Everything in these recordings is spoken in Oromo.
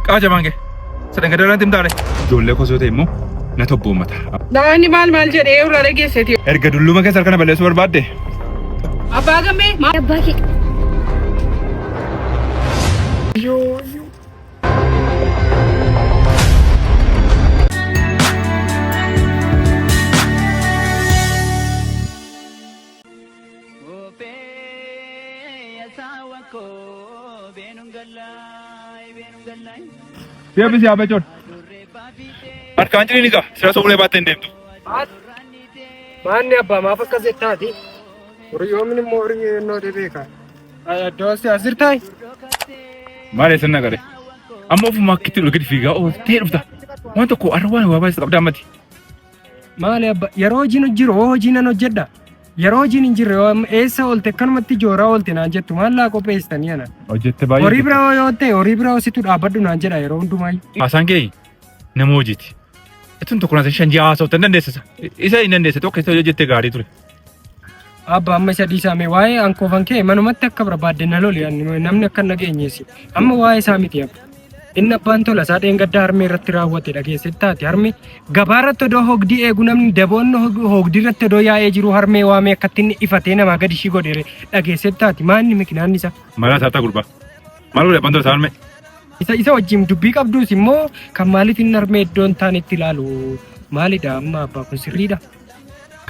Qaaja maange. Sedang gadaran tim taale. Ijoollee kosoo ta'e immoo na tobboommata. Daa'imni maal jedhee irra dhageesseti. Erga dulluma keessa harkana balleessuu barbaadde. Abbaa gammee maal? Abbaa kee. Yoo. Biar bisa apa John? Harkaan jireenya kaa sira sobulee baattee hin deemtu. Maanni abbaa maaf akkas jettaati? Horiyoomni immoo horii ennoo beeka. Doosii as jirtaay? Maal eessan nagare? Amma ofuma akkitti dhugatti fiigaa ooltee dhufta. Waan tokko arwaan waa baay'isa qabdaa mati. Maali abbaa yeroo hojiin jiru hojii nan hojjedha. Yeroo hojiin hin jirre eessa oolte akkanumatti jooraa oolte naan jettu maal laa qopheessitanii ana. Hojjette baay'ee. Horii biraa yoo ta'e horii biraa ositu dhaabbadhu naan jedha yeroo hundumaayyuu. Haasaan kee nama hojiiti. Itun tokko naasa shan ji'a haasa'u tan dandeessisa. Isa hin dandeesse tokko isa hojjette gaarii ture. Abba amma isa dhiisaame waa'ee ankoofan kee manumatti akka barbaadde na loli namni akka nageenyeesi. Amma waa'ee isaa miti abba. Inni abbaan tola isaa dheengaddaa harmee irratti raawwate dhageessetti taate harmee gabaa irratti odoo hogdii eegu namni daboonni hogdii irratti odoo yaa'ee jiru harmee waamee akkatti inni ifatee namaa gadi ishii godhe dhageessetti taate maanni mikinaan isa. Malaa isaa gurba. Maal godhe abbaan tola isaa harmee? Isa wajjin dubbii qabduus immoo kan maaliif inni harmee iddoo hin taanetti ilaalu maalidha amma abbaa kun sirriidha.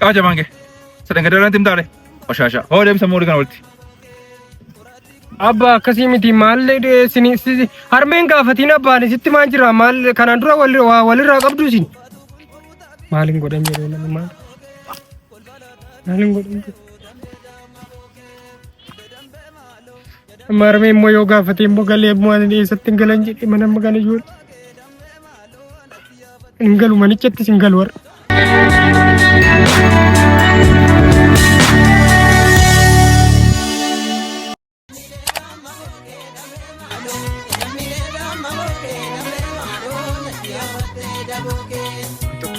Qaaja maange. Sedang gadaran tim taale. Oshaasha. Hoo deemsa moori kana walitti. Abba akkasii miti maal harmeen gaafatiin abbaan sitti maal jira maal kanaan dura walirraa qabdu isin maalin godhan jedhee nama maal maalin godhan amma harmeen immoo yoo gaafatee immoo galee immoo ani eessatti hin galan jedhee mana amma kana ijoollee hin galu manichatti hin galu warra.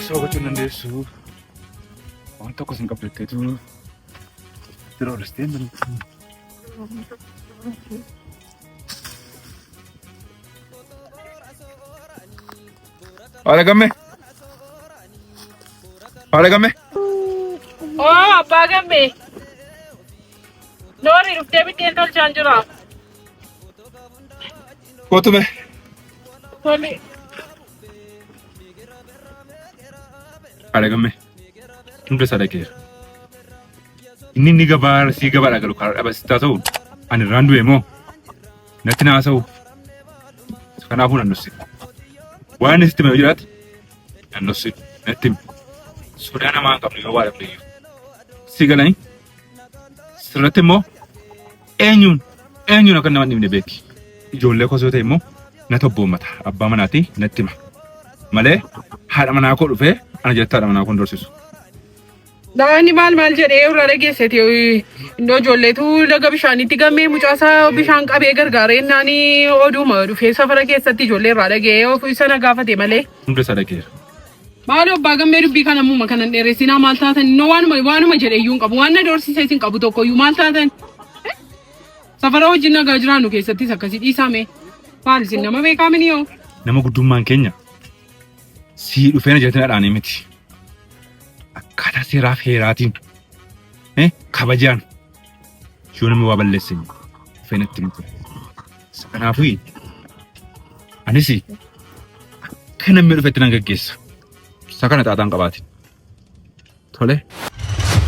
Sobat tu nanti su, orang tu kau singkap dekat tu, terus dia mana? Ada gamme? Ada gamme? Oh, apa gamme? Nori rufte bi tental chanjura. Kau tu me? Tole. Ada gamme? Tunda sada kira. Ini gabar si gabar agak lukar. Apa sih tahu? Ane randu emo. Nanti nasa u. Sekarang aku nanusin. Wan istimewa jurat. Nanusin. Nanti. Sudah nama angkat ni gabar apa ni? Sigalai. Serate mo. Enyun akan nama ni beki. Ijoollee kosoo ta'e immoo na tobboommata. Abbaa manaati natti hima. Malee haadha manaa koo dhufee ana jettaadha manaa kun dorsisu. Daa'imni maal jedhee irra dhageesseti iddoo ijoolleetu laga bishaanitti gammee mucaasaa bishaan qabee gargaaree naanii oduuma dhufee safara keessatti ijoollee irraa dhagee isa na gaafate malee. Hunda isa dhageera. Maal abbaa gammee dubbii kana ammuma kanan dheeressinaa maal taatan innoo waanuma jedhee iyyuu hin qabu waan na doorsisee isin qabu tokko iyyuu maal taatan. Safara wajjin nagaa jiraannu keessattis akkasii dhiisame maal isin nama beekamini yoo. Nama guddummaan keenya sii dhufee na jettee dhaanii miti. Akkaataa seeraaf heeraatiin kabajaan yoo namni waa balleessan dhufee natti miti. Kanaafuu anis akka namni dhufetti nan gaggeessa. Isa kana xaaxaan qabaati. Tole.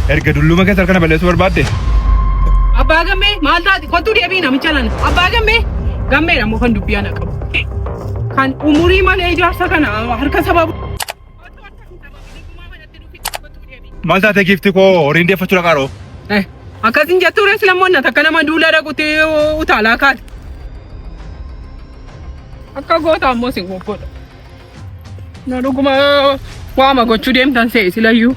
Erga dulluma keessa harkana balleessuu barbaadde. Abbaa gammee maal taati kottuu deebii namicha lana abbaa gammee ammoo kan dubbii ana qabu kan umurii malee ijaarsa kana harka sababu. Maal taatee giifti koo horiin deeffachuu dhaqaaroo? Akkasiin jettuu rees lammoonna takka nama duula dhaquutti utaalaa kaati. Akka goota ammoo sin goggodha. Na dhuguma waama gochuu deemtan se'e silayyuu.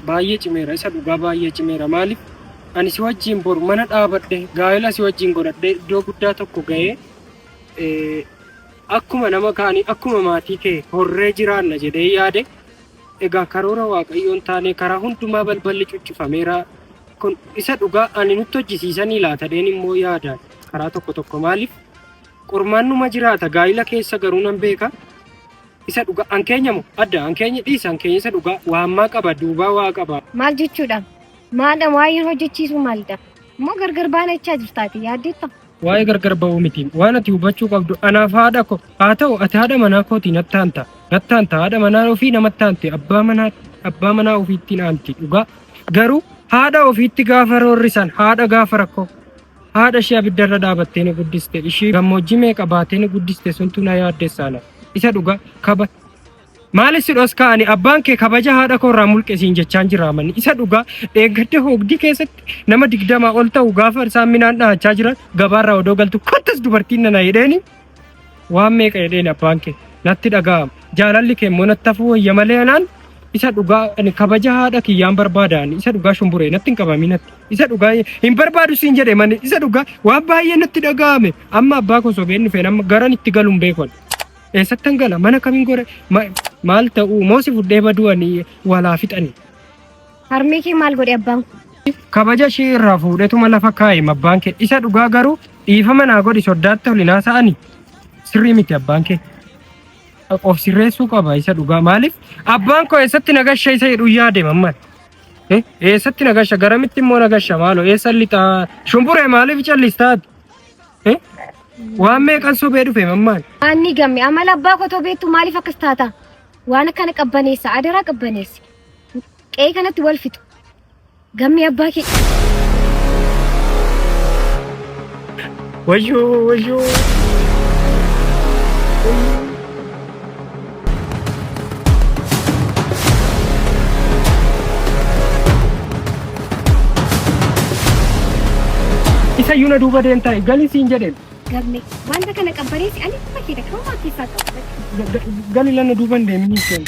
Baay'ee cimeera isa dhugaa baay'ee cimeera maaliif ani si wajjin boru mana dhaabadhe gaa'ela si wajjin godhadhe iddoo guddaa tokko ga'ee akkuma nama kaanii akkuma maatii kee horree jiraanna jedhee yaade egaa karoora waaqayyoon taane karaa hundumaa balballi cuccifameera kun isa dhugaa ani nutti hojjisiisanii laata dheen immoo yaadaan karaa tokko maaliif qormaannuma jiraata gaa'ila keessa garuu nan beeka isa dhugaa an keenya moo adda an keenya dhiisa an keenya isa dhugaa waammaa qaba duubaa waa qaba. Maal jechuudha? Maadha waa'ee hojjechiisu maalidha? Moo gargar baanachaa jirtaati yaaddeetta? Waa'ee gargar ba'uu miti waan ati hubachuu qabdu anaaf haadha ko haa ta'u ati haadha manaa kooti nattaanta haadha manaa ofii namatti aante abbaa manaa ofiitti aanti dhugaa garuu haadha ofiitti gaafa roorrisan haadha gaafa rakkoo haadha ishee abiddarra dhaabattee ni guddiste ishee gammoojjii meeqa baatee ni guddiste suntu na yaaddeessaana isa dhugaa kaba maalis sidhos kaa'ani abbaan kee kabaja haadha koorraa mulqisiin jechaan jiraamanni isa dhugaa eeggadde hoogdii keessatti nama 20 ol ta'u gaafa isaan midhaan dhahachaa jiran gabaarraa odoo galtu kottas dubartiin nana jedheeni waan meeqa jedheen abbaan kee natti dhaga'ama jaalalli kee immoo natti hafuu wayya malee anaan isa dhugaa kabaja haadha kiyyaan barbaadaan isa dhugaa shumburee natti hin qabaminatti isa dhugaa hin barbaadu siin jedhe manni isa dhugaa waan baay'ee natti dhaga'ame amma abbaa koo sobeen dhufeen amma garan itti galuun beekon eessattan gala mana kamiin gore maal ta'uu moosi fudhee badu'anii walaa fixanii. Harmee kee maal godhe abbaan kun? Kabaja ishee irraa fuudhetuma lafa kaa'e abbaan kee isa dhugaa garuu dhiifama naa godhi soddaatti holinaa sa'anii sirrii miti abbaan kee. Of sirreessuu qaba isa dhugaa maaliif abbaan koo eessatti nagasha isa jedhu yaade mamman eessatti nagasha garamitti immoo nagasha maaloo eessa lixaa shumburee maaliif callistaati waan meeqan sobee dhufe mamman. Aanni gamme amala abbaa koo beektu maaliif akkas taata? Waan akkana qabbaneessa adaraa qabbaneessi qe'ee kanatti wal fixu gamme abbaa kee. Wayyoo. Isa yuna duuba deemtaa galii siin jedheen. Gamme wanta kana qabbaneessi ani kuma keedha kan waan keessaa qabu. Gali lana duuban deemanii isheen.